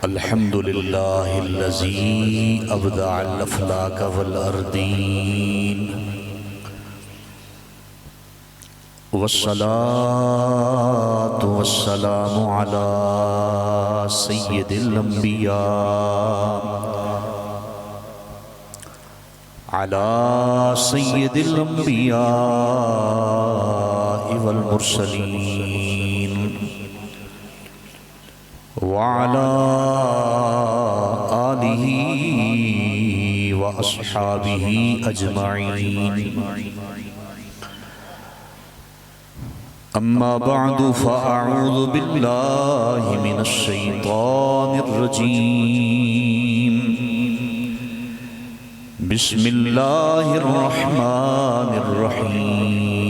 الحمد لله الذي أبدع الأفلاك والأرضين والصلاة والسلام على سيد الأنبياء والمرسلين وعلى آله وأصحابه أجمعين أما بعد فأعوذ بالله من الشيطان الرجيم بسم الله الرحمن الرحيم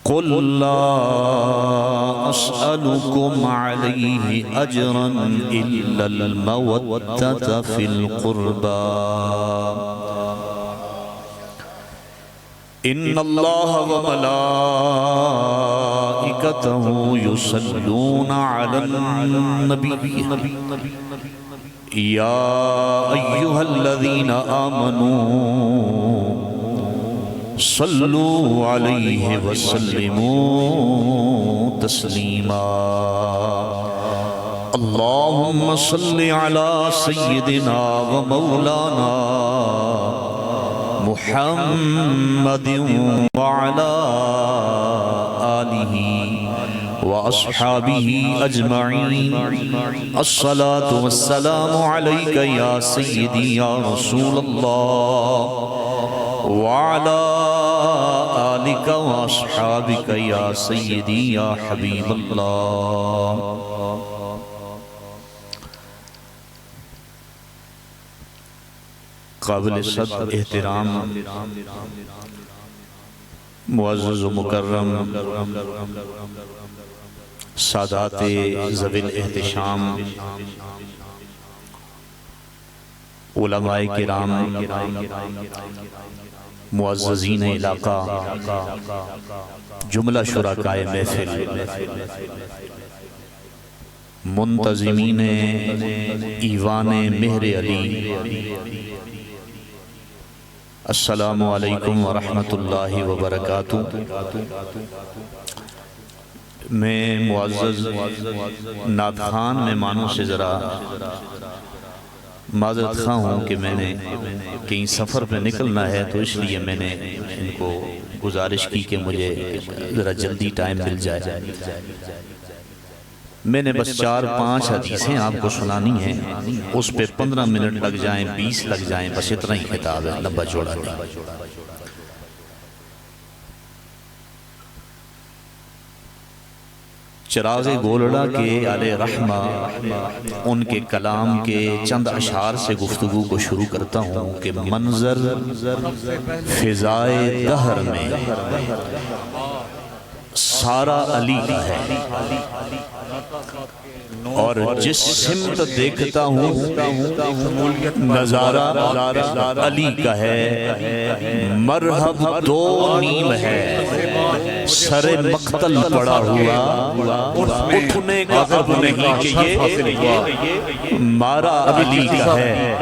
قل لا أسألكم عليه أجرا إلا المودة في القربى إن الله وملائكته يصلون على النبي يا أيها الذين آمنوا صلوا عليه وسلموا تسليما اللهم صل على سيدنا ومولانا محمد وعلى آله وأصحابه أجمعين الصلاة والسلام عليك يا سيدي يا رسول الله وعلى آلك وأصحابك يا سيدي يا حبيب الله قابل صدر احترام معزز و مکرم سادات ذوی الاحتشام علماء کرام معززین علاقہ جملہ شرکائے محفل منتظمین ایوان مہر علی السلام علیکم ورحمۃ اللہ وبرکاتہ میں معزز نعت خوان مہمانوں سے ذرا معذرت خواہ ہوں کہ میں نے کہیں سفر پہ نکلنا ہے تو اس لیے میں نے ان کو گزارش کی کہ مجھے ذرا جلدی ٹائم مل جائے میں نے بس 4-5 حدیثیں آپ کو سنانی ہیں اس پہ 15 منٹ لگ جائیں 20 لگ جائیں بس اتنا ہی خطاب ہے لمبا چوڑا نہیں چراغ گولڑا کے علیہ رحمہ ان کے کلام کے چند اشعار سے گفتگو کو شروع کرتا ہوں کہ منظر فضائے دہر میں سارا علی کا ہے اور جس سمت دیکھتا ہوں نظارہ علی کا ہے مرحب 2 نیم ہے سر مقتل پڑا ہوا اٹھنے کا اب نہیں کہ یہ مارا علی کا ہے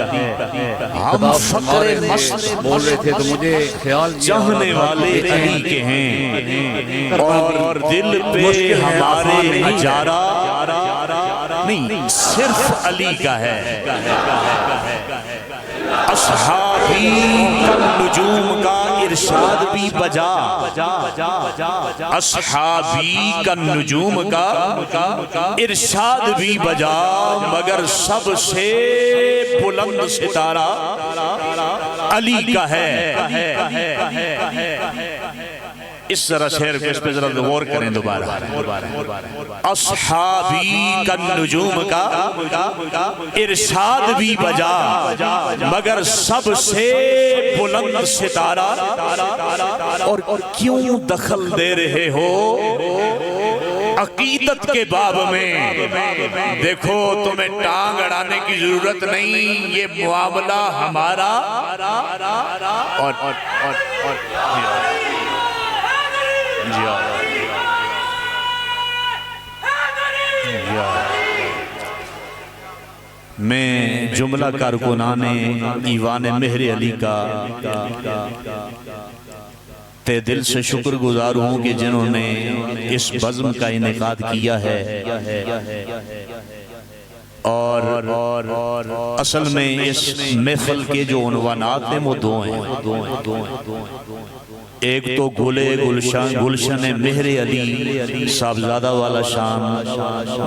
ہم فقر مست بول رہے تھے تو مجھے خیال چاہنے والے علی کے ہیں اور دل پہ ہمارے اجارہ نہیں صرف علی کا ہے اصحابی کالنجوم کا ارشاد بھی بجا اصحابی کالنجوم کا ارشاد بھی بجا مگر سب سے بلند ستارہ علی کا ہے اس ذرا شعر کو اس پہ ذرا غور کریں دوبارہ اصحابی کالنجوم کا ارشاد بھی بجا مگر سب سے بلند ستارہ اور کیوں دخل دے رہے ہو عقیدت کے باب میں دیکھو تمہیں ٹانگ اڑانے کی ضرورت نہیں یہ معاملہ ہمارا اور میں جملہ کارکنان ایوان مہر علی کا تے دل سے شکر گزار ہوں کہ جنہوں نے اس بزم کا انعقاد کیا ہے، اور اصل میں اس محفل کے جو عنوانات ہیں وہ دو ہیں، ایک تو گلشن مہر علی صاحبزادہ والا شان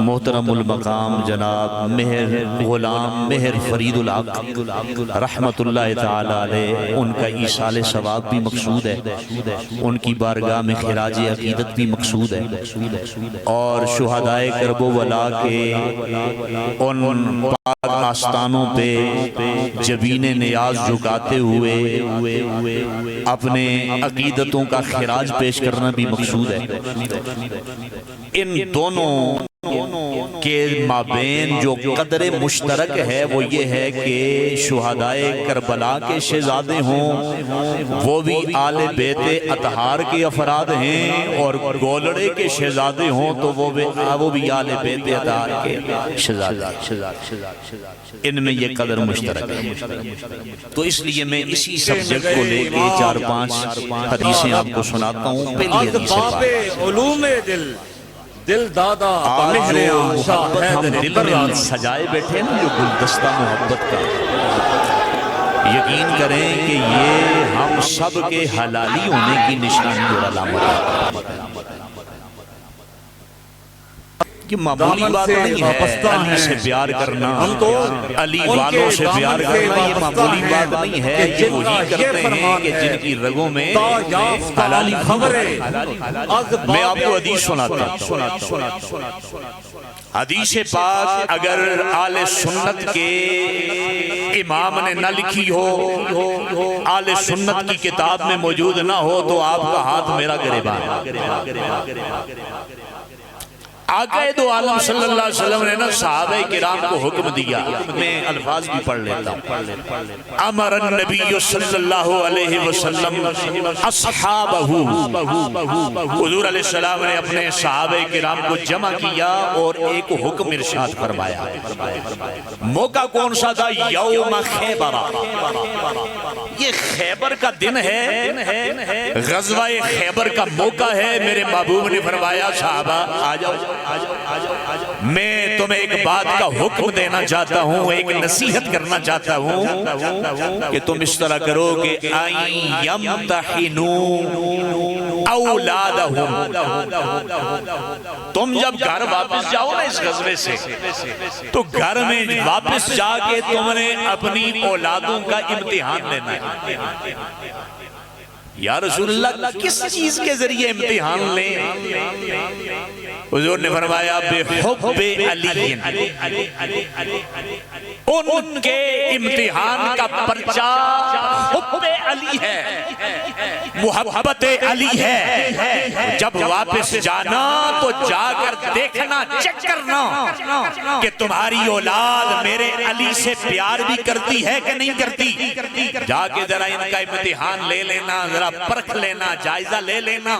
محترم المقام جناب مہر غلام مہر فرید الحق رحمت اللہ تعالی علیہ، ان کا ایصال ثواب بھی مقصود ہے، ان کی بارگاہ میں خراج عقیدت بھی مقصود ہے، اور شہدائے کرب و بلا کے ان پاک آستانوں پہ جبین نیاز جھکاتے ہوئے اپنے عقیدتوں کا خراج پیش کرنا بھی مقصود ہے۔ ان دونوں کے مابین جو قدر مشترک ہے وہ یہ ہے کہ شہدائے کربلا کے شہزادے ہوں، وہ بھی آل بیت اطہار کے افراد ہیں، اور گولڑے کے شہزادے ہوں تو وہ بھی آل بیت اطہار کے شہزادے، ان میں یہ قدر مشترک ہے۔ تو اس لیے میں اسی سبجیکٹ کو لے کے 4-5 حدیثیں آپ کو سناتا ہوں۔ پہلی حدیث پاک علوم دل دادا آج جو محبت ہم دل میں سجائے بیٹھے ہیں جو گلدستہ محبت کا، یقین کریں کہ یہ ہم سب کے حلالی ہونے کی نشانی اور علامت ہے۔ کہ معمولی بات نہیں ہے علی سے پیار کرنا، علی والوں سے پیار کرنا، یہ معمولی بات نہیں ہے۔ یہ وہی کرتے ہیں کہ جن کی رگوں میں حلالی خبر ہے۔ میں آپ کو حدیث سناتا ہوں۔ حدیث پاک اگر آل سنت کے امام نے نہ لکھی ہو، آل سنت کی کتاب میں موجود نہ ہو، تو آپ کا ہاتھ میرا گریبان۔ آقا دو عالم صلی اللہ علیہ وسلم نے نا صحابہ کرام کو حکم دیا، میں الفاظ بھی پڑھ لیتا ہوں۔ امر النبی صلی اللہ علیہ وسلم اصحابہ، حضور علیہ السلام نے اپنے صحابہ کرام کو جمع کیا اور ایک حکم ارشاد فرمایا۔ موقع کون سا تھا؟ یوم خیبر، یہ خیبر کا دن ہے، غزوہ خیبر کا موقع ہے۔ میرے محبوب نے فرمایا صحابہ آ جاؤ، میں تمہیں ایک بات کا حکم دینا چاہتا ہوں، ایک نصیحت کرنا چاہتا ہوں کہ تم اس طرح کرو کہ یمتحنوا اولادہم، تم جب گھر واپس جاؤ نا اس غزوے سے، تو گھر میں واپس جا کے تم نے اپنی اولادوں کا امتحان لینا ہے۔ یا رسول اللہ کس چیز کے ذریعے امتحان لیں؟ حضور نے فرمایا بحب علی، ان کے امتحان کا پرچہ حب علی ہے، محبت علی ہے۔ جب واپس جانا تو جا کر دیکھنا، چیک کرنا کہ تمہاری اولاد میرے علی سے پیار بھی کرتی ہے کہ نہیں کرتی۔ جا کے ذرا ان کا امتحان لے لینا، ذرا پرکھ لینا، جائزہ لے لینا،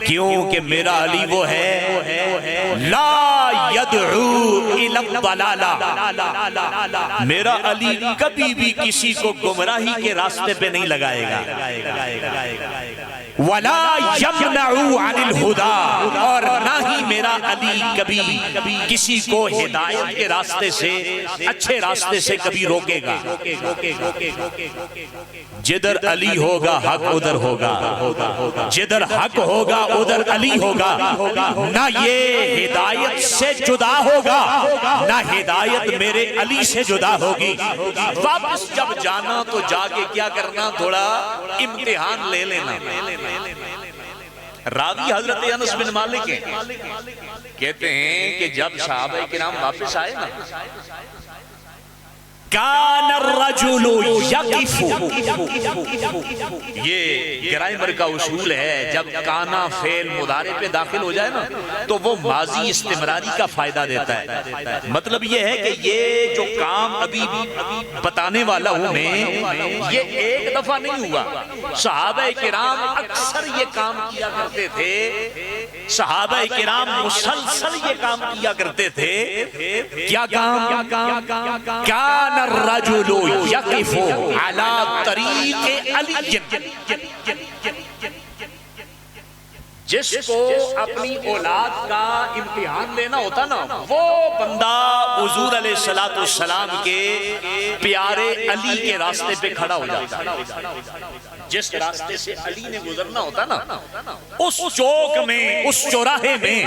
کیونکہ میرا علی وہ ہے لا یدعو الی الضلالہ، میرا علی کبھی بھی کسی کو گمراہی کے راستے پہ نہیں لگائے گا، ولا یمنع عن الہدی، اور نہ ہی میرا علی کبھی کسی کو ہدایت کے راستے سے، اچھے راستے سے کبھی روکے گا۔ جدھر علی ہوگا حق ادھر ہوگا، جدھر حق ہوگا ادھر علی ہوگا، نہ یہ ہدایت سے جدا ہوگا، نہ ہدایت میرے علی سے جدا ہوگی۔ واپس جب جانا تو جا کے کیا کرنا؟ تھوڑا امتحان لے لینا۔ راوی حضرت انس بن مالک ہیں، کہتے ہیں کہ جب صحابہ کرام واپس آئے نا کان الرجل یقف، یہ گرامر کا اصول ہے، جب کانا فعل مضارع پہ داخل ہو جائے نا تو وہ ماضی استمراری کا فائدہ دیتا ہے۔ مطلب یہ ہے کہ یہ جو کام ابھی بتانے والا ہوں میں، یہ ایک دفعہ نہیں ہوا، صحابہ کرام اکثر یہ کام کیا کرتے تھے، صحابہ کرام مسلسل یہ کام کیا کرتے تھے۔ کیا کام؟ کان الرجل یقف علی طریق علی، جس کو اپنی اولاد کا امتحان لینا ہوتا نا، وہ بندہ حضور علیہ السلام کے پیارے علی کے راستے پہ کھڑا ہو جاتا ہے۔ جس راستے سے علی نے گزرنا ہوتا نا، اس چوک میں، اس چوراہے میں،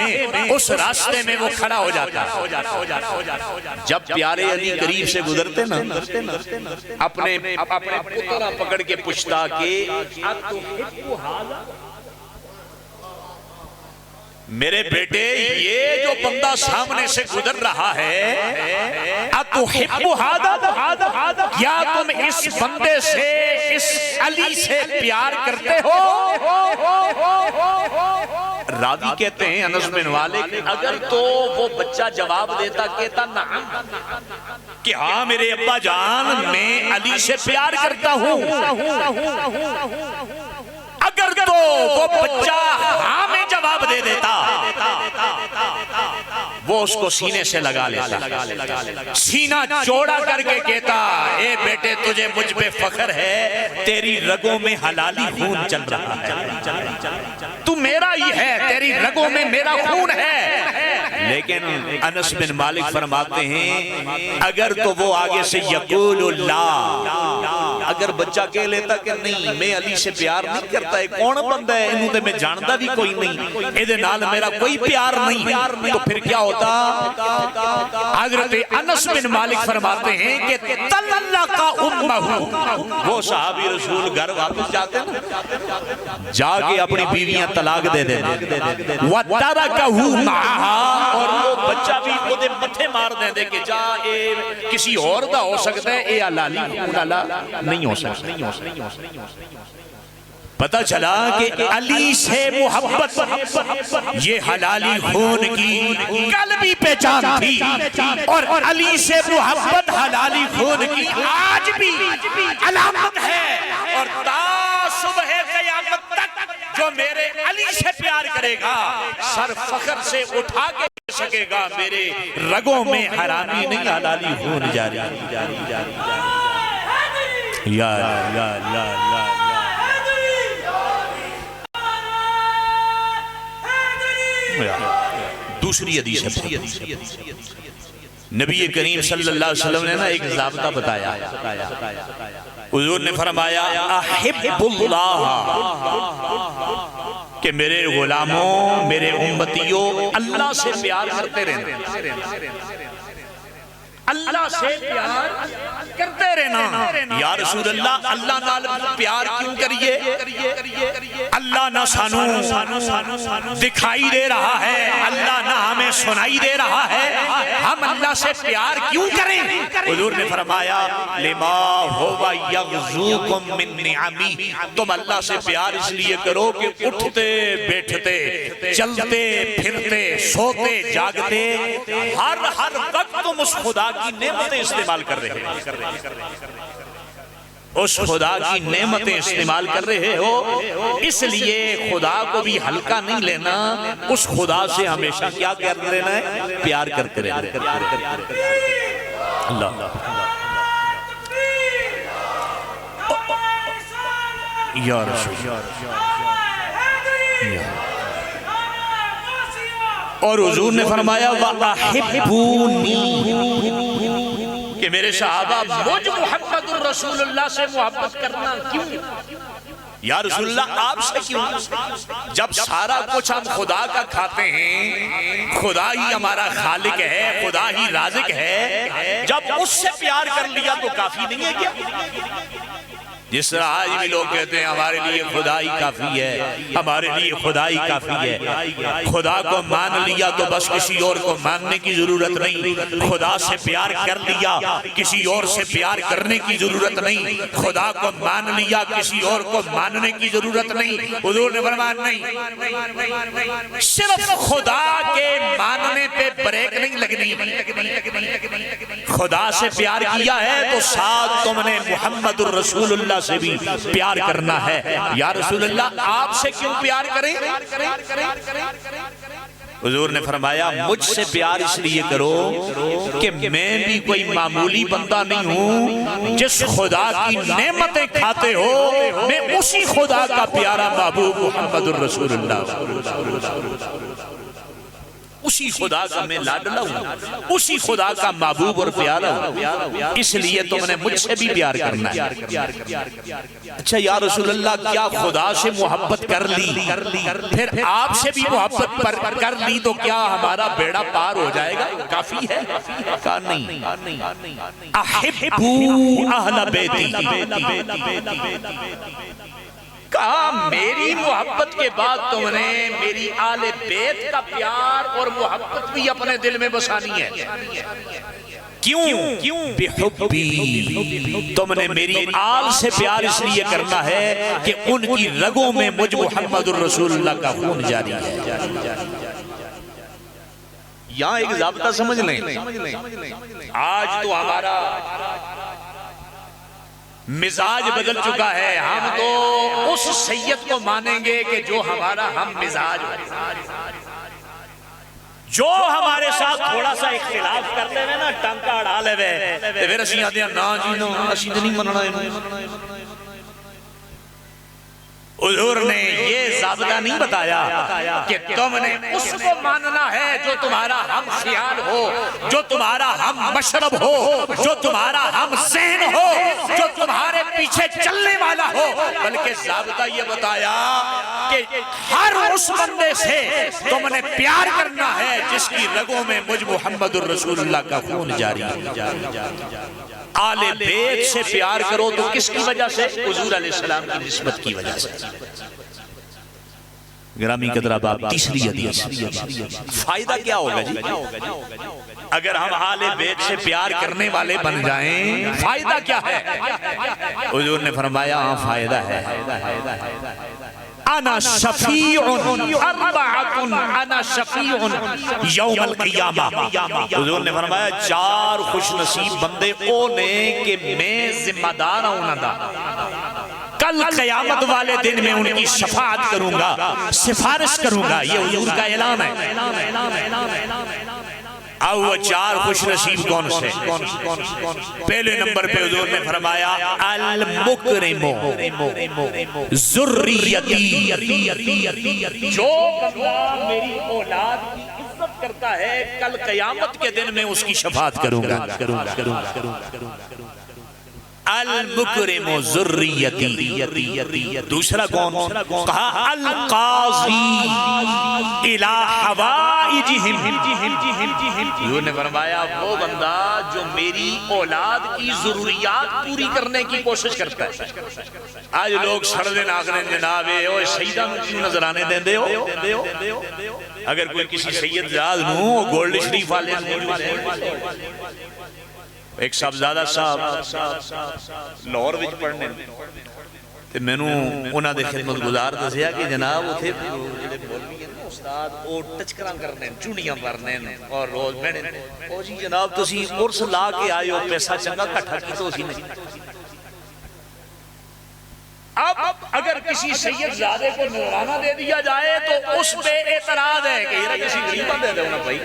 اس راستے میں وہ کھڑا ہو جاتا ہے۔ جب پیارے علی قریب سے گزرتے نا، اپنے پترا پکڑ کے پوچھتا کہ میرے بیٹے، یہ جو بندہ سامنے سے گزر رہا ہے، اتحب ھذا، کیا تم اس بندے سے، اس علی سے پیار کرتے ہو؟ راوی کہتے ہیں انس بن مالک، اگر تو وہ بچہ جواب دیتا کہتا نعم، کہ ہاں میرے ابا جان میں علی سے پیار کرتا ہوں، اگر تو وہ بچہ ہاں میں جواب دے دیتا، وہ اس کو سینے سے لگا لیتا، سینہ چوڑا کر کے کہتا اے بیٹے تجھے مجھ پہ فخر ہے، تیری رگوں میں حلالی خون چل رہا ہے، تو میرا ہی ہے، تیری رگوں میں میرا خون ہے۔ لیکن انس بن مالک فرماتے ہیں اگر تو وہ آگے سے یقول اللہ، اگر بچہ کہہ لیتا کہ نہیں میں علی سے پیار نہیں کرتا ہے، کون بندہ ہے انہوں نے میں جانتا بھی کوئی نہیں، ادھے نال میرا کوئی پیار نہیں، تو پھر کیا ہوتا؟ حضرت انس بن مالک فرماتے ہیں کہ طلق امہ، وہ صحابی رسول گھر واپس جاتے ہیں جا کے اپنی بیویاں طلاق دے دیتے، وَتَرَكَهُ مَعَهَا، اور وہ بچہ بھی خود متھے مار دے کہ جا اے کسی اور دا ہو سکتا ہے، اے علالی نہیں ہو سکتا۔ پتہ چلا کہ علی سے محبت یہ حلالی خون کی قلبی پہچان تھی، اور علی سے محبت حلالی خون کی آج بھی علامت ہے، اور تا صبح قیامت تک جو میرے علی سے پیار کرے گا سر فخر سے اٹھا کے سکے گا میرے رگوں میں حرامی نہیں حلالی خون جاری۔ یا دوسری حدیث ہے، نبی کریم صلی اللہ علیہ وسلم نے ایک ضابطہ بتایا، حضور نے فرمایا احب اللہ، کہ میرے غلاموں، میرے امتیوں اللہ سے پیار کرتے رہنا، اللہ سے پیار کرتے رہنا۔ یا رسول اللہ اللہ نال پیار کیوں کریے؟ اللہ نہ سانو دکھائی دے رہا ہے، اللہ نہ ہمیں سنائی دے رہا ہے، ہم اللہ سے پیار کیوں کریں؟ حضور نے فرمایا لما ہوا یغزوکم من نعمی، تم اللہ سے پیار اس لیے کرو کہ اٹھتے بیٹھتے چلتے پھرتے سوتے جاگتے ہر وقت تم اس خدا کی نعمتیں استعمال کر رہے ہیں، اس خدا کی نعمتیں استعمال کر رہے ہو، اس لیے خدا کو بھی ہلکا نہیں لینا، اس خدا سے ہمیشہ کیا کرتے رہنا ہے؟ پیار کرتے رہنا۔ اللہ یا رسول، اور حضور نے فرمایا وَأَحِبُّونِي، کہ میرے صحابہ مجھ محمد الرسول اللہ سے محبت کرنا کیوں؟ یا رسول اللہ آپ سے کیوں؟ جب سارا کچھ ہم خدا کا کھاتے ہیں، خدا ہی ہمارا خالق ہے، خدا ہی رازق ہے، جب اس سے پیار کر لیا تو کافی نہیں ہے کیا؟ جس طرح آج بھی لوگ کہتے ہیں ہمارے لیے خدا ہی کافی ہے، ہمارے لیے خدا ہی کافی ہے، خدا کو مان لیا تو بس کسی اور کو ماننے کی ضرورت نہیں، خدا سے پیار کر لیا کسی اور سے پیار کرنے کی ضرورت نہیں، خدا کو مان لیا کسی اور کو ماننے کی ضرورت نہیں۔ حضور نے فرمایا نہیں، صرف خدا کے ماننے پہ بریک نہیں لگنی، خدا سے پیار کیا ہے تو ساتھ تم نے محمد الرسول اللہ سے بھی پیار کرنا ہے۔ یا رسول اللہ آپ سے کیوں پیار کریں؟ حضور نے فرمایا مجھ سے پیار اس لیے کرو کہ میں بھی کوئی معمولی بندہ نہیں ہوں، جس خدا کی نعمتیں کھاتے ہو میں اسی خدا کا پیارا محبوب محمد الرسول اللہ، اسی خدا کا میں لاڈلا ہوں، اسی خدا کا محبوب اور پیارا ہوں، اس لیے تم نے مجھ سے بھی پیار کرنا ہے۔ اچھا یا رسول اللہ کیا خدا سے محبت کر لی پھر آپ سے بھی محبت کر لی تو کیا ہمارا بیڑا پار ہو جائے گا؟ کافی ہے؟ کہا نہیں، احبو اہل بیتی، کہا میری محبت کے بعد تم نے میری آل بیت کا پیار اور محبت بھی اپنے دل میں بسانی ہے۔ کیوں؟ بحبی، تم نے میری آل سے پیار اس لیے کرنا ہے کہ ان کی رگوں میں مجھ محمد الرسول اللہ کا خون جاری ہے۔ یہاں ایک ضابطہ سمجھ لیں، آج تو ہمارا مزاج بدل چکا ہے، ہم تو اس سید کو مانیں گے کہ جو ہمارا ہم مزاج ہو، جو ہمارے ساتھ تھوڑا سا اختلاف کرتے ہیں نا ٹنکا اڑا لے وے پھر اسی آتے ہیں نا جی نا اسی تو نہیں مننا ہے۔ حضور نے یہ ضابطہ نہیں بتایا کہ تم نے اس کو ماننا ہے جو تمہارا ہم خیال ہو، جو تمہارا ہم مشرب ہو، جو تمہارا ہم ذہن ہو، جو تمہارے پیچھے چلنے والا ہو، بلکہ ضابطہ یہ بتایا کہ ہر اس بندے سے تم نے پیار کرنا ہے جس کی رگوں میں مجھ محمد الرسول اللہ کا خون جاری ہے۔ آل بیت سے پیار کرو تو کس کی وجہ سے؟ حضور علیہ السلام کی نسبت کی وجہ سے۔ گرامی قدر احباب تیسری حدیث، فائدہ کیا ہوگا جی اگر ہم آل بیت سے پیار کرنے والے بن جائیں؟ فائدہ کیا ہے؟ حضور نے فرمایا ہاں فائدہ ہے، انا شفیع اربعۃ انا شفیع یوم القیامہ۔ حضور نے فرمایا 4 خوش نصیب بندے او نے کہ میں ذمہ دار ہوں انہاں دا، کل قیامت والے دن میں ان کی شفاعت کروں گا، سفارش کروں گا۔ یہ حضور کا اعلان ہے۔ اب وہ 4 خوش نصیب کون سے؟ پہلے نمبر پہ حضور نے فرمایا المکرم ذریتی، جو بندہ میری اولاد کی عزت کرتا ہے کل قیامت کے دن میں اس کی شفاعت کروں گا۔ المکرم ذریتی، دوسرا کون؟ کہا القاضی الی حوائجہم، حضور نے فرمایا وہ بندہ جو میری اولاد کی ضروریات پوری کرنے کی کوشش کرتا ہے۔ آج لوگ سڑنے ناکنے جناب اوہ سیدہ میں کیوں نظرانے دیں دے ہو؟ اگر کوئی کسی سید زاد نو گولڈ شریف والے ایک صاحبزادہ صاحب لاہور وچ پڑھنے تے مینوں انہاں دے خدمت گزار دسیا کہ جناب اوتھے جڑے مولوی ہیں استاد او ٹچکراں کرنے چونیاں بھرنے اور روز بہنے او جی جناب تسی عرس لا کے آئے ہو پیسہ چنگا کٹھا کیتا اسی نے۔ اب اگر کسی سید زادے کو نورانہ دے دیا جائے تو اس پہ اعتراض ہے کہ یہ کسی غریبہ دے دے انہاں بھائی،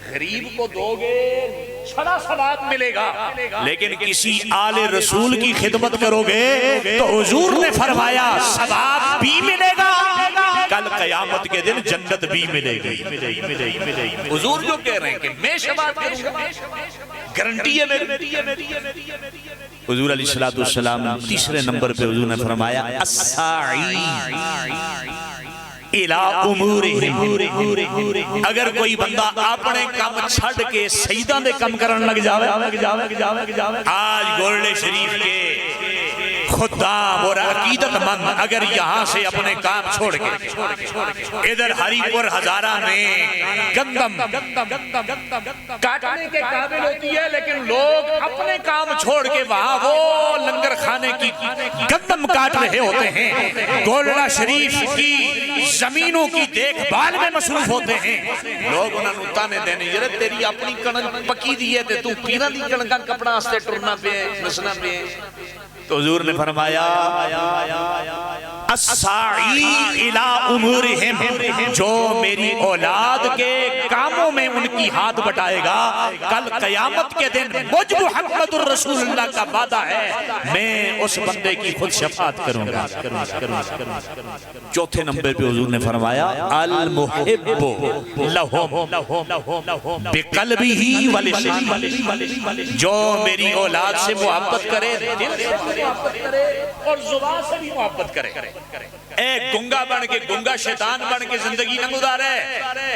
غریب کو دو گے چھڑا ثواب ملے گا، لیکن کسی آل رسول کی خدمت کرو گے تو حضور نے فرمایا ثواب بھی ملے گا، کل قیامت کے دن جنت بھی ملے گی۔ حضور جو کہہ رہے ہیں کہ میں شفاعت کروں گا، گارنٹی ہے میری۔ حضور علیہ السلام تیسرے نمبر پہ حضور نے فرمایا الساعی الی امورہم، اگر کوئی بندہ اپنے کام چھڑ کے سیدہ دے کم کرن لگ جاوے، آج گولڈ شریف کے خدام اور عقیدت مند اگر یہاں سے اپنے کام چھوڑ کے ادھر ہری پور ہزارہ میں گندم کاٹنے کے قابل ہوتی ہے، لیکن لوگ اپنے کام چھوڑ کے وہاں وہ لنگر خانے کی گندم کاٹ رہے ہوتے ہیں، گولڑا شریف کی زمینوں کی دیکھ بھال میں مصروف ہوتے ہیں، لوگ انہوں نے تانے دینے یہ تیری اپنی کنک پکی دی ہے تو پیرا دی کنکا کپڑا ہستے ٹرنا پہ نسنا پہ۔ تو حضور نے فرمایا الساعی الی امورہم، جو میری اولاد کے کاموں میں ان کی ہاتھ بٹائے گا، کل قیامت کے دن مجھ محمد الرسول اللہ کا وعدہ ہے میں اس بندے کی خود شفاعت کروں گا۔ چوتھے نمبر پہ حضور نے فرمایا المحب لہم بقلبہ ولسانہ، جو میری اولاد سے محبت کرے، دل سے محبت کرے اور زبان سے بھی محبت کرے، ایک گنگا بن کے گنگا شیطان بن کے زندگی نہ گزارے،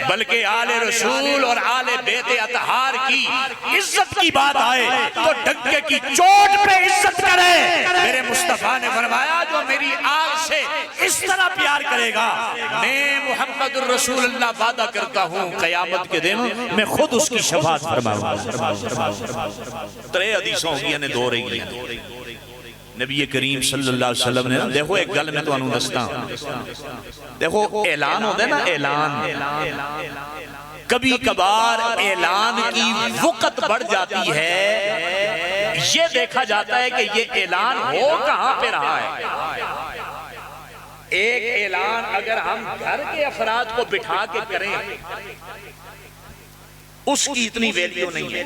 بلکہ آل رسول اور آل بیت اطہار کی عزت کی بات آئے تو ڈنکے کی چوٹ پہ عزت کرے۔ میرے مصطفیٰ نے فرمایا جو میری آل سے اس طرح پیار کرے گا، میں محمد الرسول اللہ وعدہ کرتا ہوں قیامت کے دن میں خود اس کی شفاعت فرماؤں گا۔ ترے حدیثوں کی نے دو رہی ہیں۔ نبی کریم صلی اللہ علیہ وسلم نے دیکھو ایک گل میں تو انہوں دستا ہوں، دیکھو اعلان ہوتا ہے نا، اعلان کبھی کبھار اعلان کی وقت بڑھ جاتی ہے، یہ دیکھا جاتا ہے کہ یہ اعلان ہو کہاں پہ رہا ہے۔ ایک اعلان اگر ہم گھر کے افراد کو بٹھا کے کریں اس کی اتنی ویلیو نہیں ہے،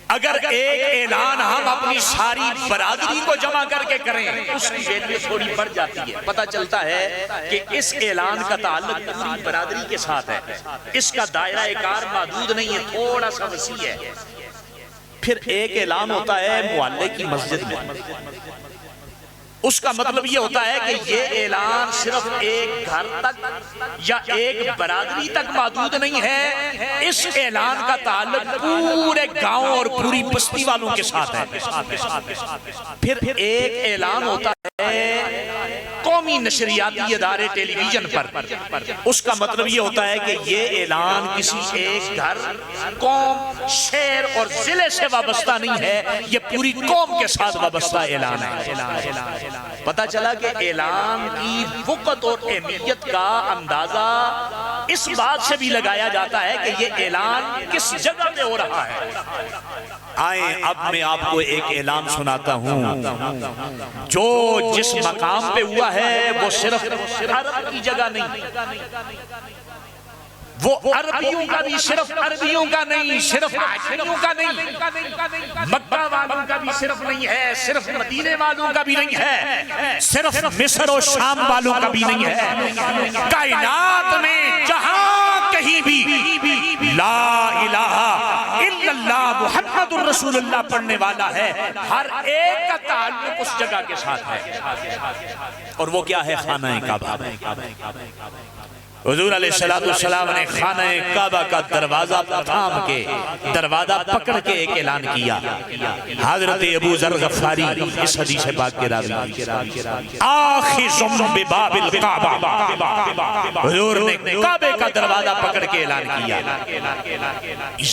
اگر ایک اعلان ہم اپنی ساری برادری کو جمع کر کے کریں اس کی ویلیو تھوڑی بڑھ جاتی ہے۔ پتہ چلتا ہے کہ اس اعلان کا تعلق پوری برادری کے ساتھ ہے، اس کا دائرہ کار محدود نہیں ہے، تھوڑا سا وسیع ہے۔ پھر ایک اعلان ہوتا ہے محلے کی مسجد میں، اس کا مطلب یہ ہوتا ہے کہ یہ اعلان صرف ایک گھر تک یا ایک برادری تک محدود نہیں ہے، اس اعلان کا تعلق پورے گاؤں اور پوری بستی والوں کے ساتھ ہے۔ پھر ایک اعلان ہوتا ہے قومی نشریاتی ادارے ٹیلی ویژن پر، اس کا مطلب یہ ہوتا ہے کہ یہ اعلان کسی ایک گھر، قوم، شہر اور ضلع سے وابستہ نہیں ہے، یہ پوری قوم کے ساتھ وابستہ اعلان ہے۔ پتہ چلا کہ اعلان کی وقت اور اہمیت کا اندازہ اس بات سے بھی لگایا جاتا ہے کہ یہ اعلان کس جگہ پہ ہو رہا ہے۔ آئیں اب میں آپ کو ایک اعلان سناتا ہوں جو جس مقام پہ ہوا ہے وہ صرف عرب کی جگہ نہیں، وہ عربیوں کا بھی صرف عربیوں کا نہیں، صرف عجمیوں کا نہیں، مکہ والوں کا بھی صرف نہیں ہے، صرف مدینے والوں کا بھی نہیں ہے، صرف مصر و شام والوں کا بھی نہیں ہے، کائنات میں جہاں کہیں بھی لا الہ الا اللہ محمد الرسول اللہ پڑھنے والا ہے، ہر ایک کا تعلق اس جگہ کے ساتھ ہے، اور وہ کیا ہے؟ خانہ کعبہ۔ حضور علیہ السلام نے خانہ کعبہ کا دروازہ تھام کے، دروازہ پکڑ کے ایک اعلان کیا۔ حضرت ابو ذر غفاری اس حدیث پاک کے راوی، آخذ بباب الکعبہ، حضور نے کعبے کا دروازہ پکڑ کے اعلان کیا۔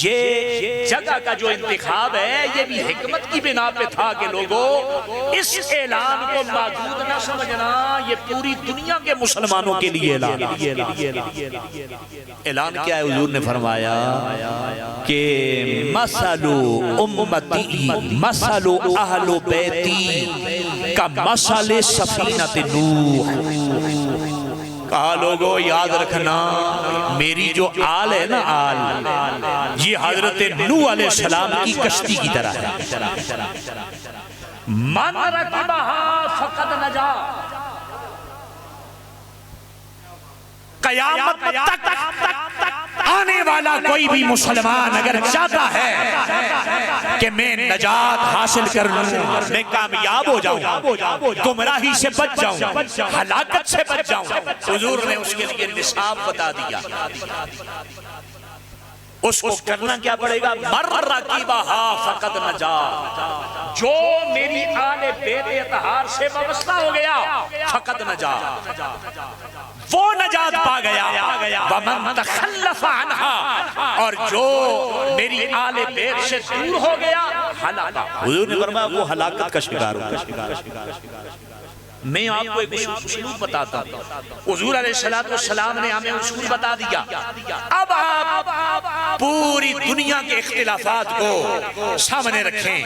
یہ جگہ کا جو انتخاب ہے یہ بھی حکمت کی بنا پہ تھا کہ لوگوں اس اعلان کو محدود نہ سمجھنا، یہ پوری دنیا کے مسلمانوں کے لیے اعلان۔ اعلان کیا ہے؟ حضور نے فرمایا کہ مثل امتی مثل اہل بیتی کا مثل سفینۃ نوح، کہا لوگوں یاد رکھنا میری جو آل ہے نا، آل یہ حضرت نوح علیہ السلام کی کشتی کی طرح ہے، من رکبہا فقد نجا، قیامت تک آنے والا کوئی بھی مسلمان اگر چاہتا ہے کہ میں نجات حاصل کر لوں، میں کامیاب ہو جاؤں، گمراہی سے بچ جاؤں، ہلاکت سے بچ جاؤں، حضور نے اس کے لیے نصاب بتا دیا۔ اس کو کرنا کیا پڑے گا؟ مررکیبہا فقد نجا، جو میری آل بیت اطہار سے وابستہ ہو گیا فقد نجا، وہ نجات پا گیا، ومن تخلف عنہا، اور جو میری آل بیت سے دور ہو گیا ہلاکا، حضور نے فرمایا وہ ہلاکت کا شکار ہوگا۔ میں آپ کو ایک اصول بتاتا ہوں، حضور علیہ السلام نے ہمیں اصول بتا دیا۔ اب آپ پوری دنیا کے اختلافات کو سامنے رکھیں،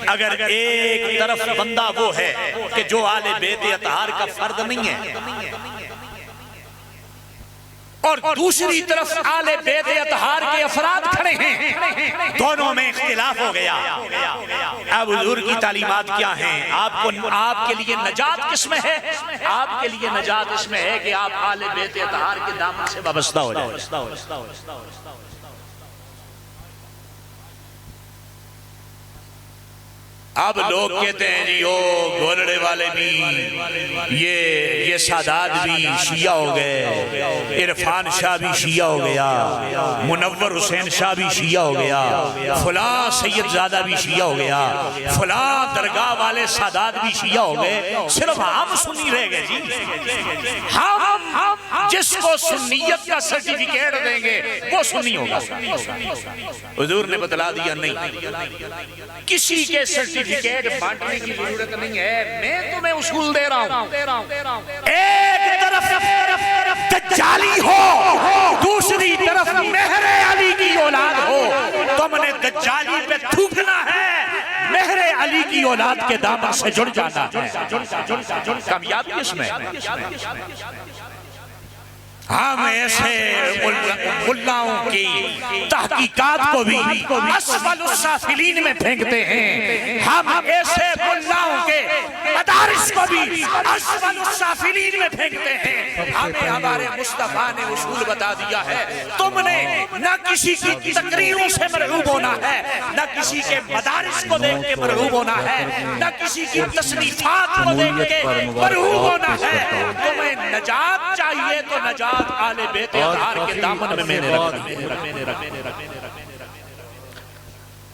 اگر ایک طرف بندہ وہ ہے کہ جو آل بیت اطہار کا فرد نہیں ہے، اور دوسری طرف آل بیت اطہار کے افراد کھڑے ہیں، دونوں میں اختلاف ہو گیا۔ اب حضور کی تعلیمات کیا ہیں؟ آپ کے لیے نجات کس میں ہے؟ آپ کے لیے نجات اس میں ہے کہ آپ آل بیت اطہار کے دامن سے وابستہ ہو جائیں۔ اب لوگ کہتے ہیں جی گولڑے والے بھی، یہ سادات بھی شیعہ ہو گئے، عرفان شاہ بھی شیعہ ہو گیا، منور حسین شاہ بھی شیعہ ہو گیا، فلاں سید زادہ بھی شیعہ ہو گیا، فلاں درگاہ والے سادات بھی شیعہ ہو گئے، صرف ہم سنی رہ گئے جی۔ ہم جس کو سنیت کا سرٹیفکیٹ دیں گے وہ سنی ہوگا۔ حضور نے بتلا دیا نہیں، کسی کے سرٹیفکیٹ بانٹنے کی ضرورت نہیں ہے، میں تمہیں اصول دے رہا ہوں۔ ایک طرف دجالی ہو، دوسری طرف مہر علی کی اولاد ہو، تم نے دجالی پہ تھوکنا ہے، مہر علی کی اولاد کے دامن سے جڑ جانا ہے۔ کامیابی اس میں ہم ایسے ملاؤں کی تحقیقات کو بھی اسفل السافلین میں پھینکتے ہیں، ہم ایسے ملاؤں کے مدارس کو بھی اسفل السافلین میں پھینکتے ہیں۔ ہمیں ہمارے مصطفیٰ نے اصول بتا دیا ہے، تم نے نہ کسی کی تقریروں سے مرعوب ہونا ہے، نہ کسی کے مدارس کو دیکھ کے مرعوب ہونا ہے، نہ کسی کی تصنیفات کو دیکھ کے مرعوب ہونا ہے۔ تمہیں نجات چاہیے تو نجات آل بیت اطہار کے دامن میں میں نے رکھا۔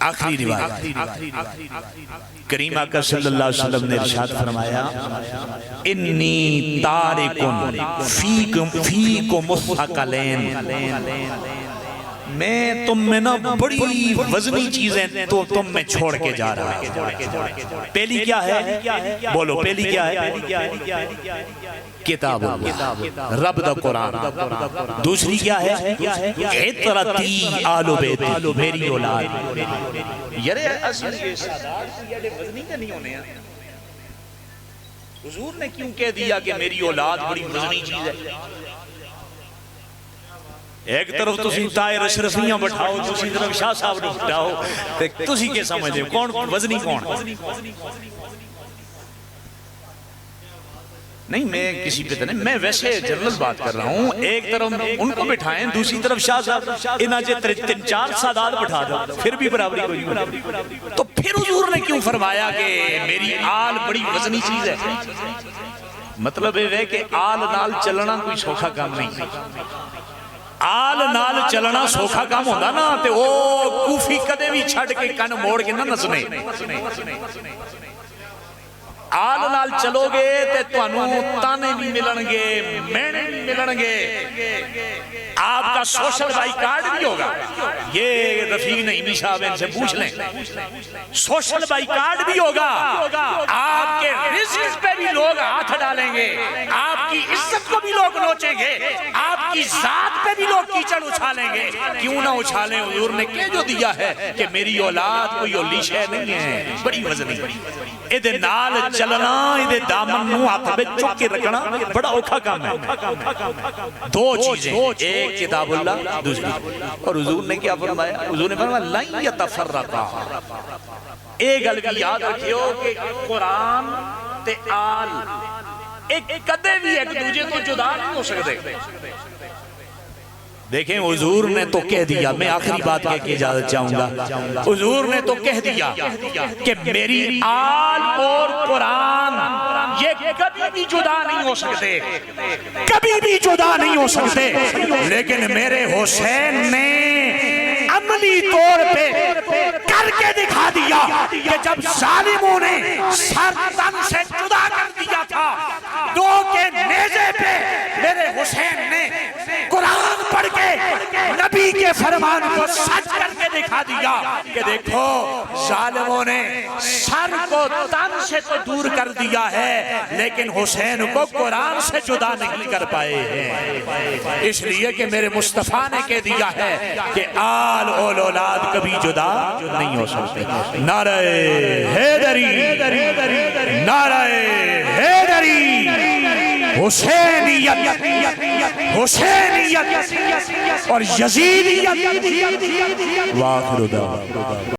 آخری روایت، کریم آقا صلی اللہ علیہ وسلم نے ارشاد فرمایا، انی تارکن فیکم الثقلین، میں تم میں نا بڑی وزنی چیزیں تو تم میں چھوڑ کے جا رہا ہے۔ پہلی کیا ہے؟ بولو پہلی کیا ہے؟ کتاب اللہ، رب دا قرآن۔ دوسری کیا ہے؟ عطرتی آل بیت، میری اولاد۔ یار اصل یہ سادات یہ وزنی کا نہیں ہونے ہیں، حضور نے کیوں کہہ دیا کہ میری اولاد بڑی وزنی چیز ہے؟ ایک طرف تسی طاہر اشرفیاں بٹھاؤ، دوسری طرف شاہ صاحب نے بٹھاؤ، تسی کے سمجھے کون وزنی کون؟ نہیں میں کسی پہ نہیں، میں ویسے جنرل بات کر رہا ہوں۔ ایک طرف ان کو بٹھائیں، دوسری طرف شاہ صاحب، اناجے 3-4 سادات بٹھا دو، پھر بھی برابری کوئی نہیں۔ تو پھر حضور نے کیوں فرمایا کہ میری آل بڑی وزنی چیز ہے؟ مطلب یہ ہے کہ آل نال چلنا کوئی سوکھا کام نہیں۔ آل نال چلنا سوکھا کام ہوتا نا تے وہ کوفی کدے بھی چھڑ کے کن موڑ کے نہ نسنے۔ آل نال چلو گے تے توانوں تانے بھی ملن گے، مینے بھی ملن گے، آپ کا سوشل بائی کارڈ بھی ہوگا۔ یہ رفیق نعیمی صاحب ان سے پوچھ لیں، سوشل بائی کارڈ بھی ہوگا، آپ کے رزق پہ بھی لوگ ہاتھ ڈالیں گے، آپ کی عزت کو بھی لوگ نوچیں گے، آپ کی ذات پہ بھی لوگ کیچڑ اچھالیں گے۔ کیوں نہ اچھالیں؟ حضور نے کہہ جو دیا ہے کہ میری اولاد کوئی اولی شے نہیں ہے، بڑی وزنی۔ ادھے نال چلنا، ادھے دامن نو ہاتھ میں چک کے رکھنا بڑا اوکھا کام ہے۔ دو چیزیں، ایک کتاب اللہ، دوسری اور حضور نے کیا فرمایا؟ حضور نے فرمایا لن یتفرقا۔ ایک گل بھی یاد رکھیو کہ قرآن تے آل ایک کدے بھی ایک دوجہ تو جدا نہیں ہو سکتے۔ دیکھیں حضور نے تو کہہ دیا، میں آخری بات کہہ کے اجازت چاہوں گا، حضور نے تو کہہ دیا کہ میری آل اور قرآن یہ کبھی بھی جدا نہیں ہو سکتے، کبھی بھی جدا نہیں ہو سکتے، لیکن میرے حسین نے عملی طور پہ کر کے دکھا دیا کہ جب ظالموں نے سر تن سے جدا کر دیا تھا، دو کے نیزے پہ میرے حسین نے قرآن پڑھ کے نبی کے فرمان کو سچ کر کے دکھا دیا کہ دیکھو ظالموں نے سر کو تن سے تو دور کر دیا ہے لیکن حسین کو قرآن سے جدا نہیں کر پائے ہیں، اس لیے کہ میرے مصطفیٰ نے کہہ دیا ہے کہ آل اول اولاد کبھی جدا نہیں ہو سکتے۔ نعرہ حیدری، نعرہ حیدری، حسینیت، حسینیت اور یزیدیت۔ وآخر دعوانا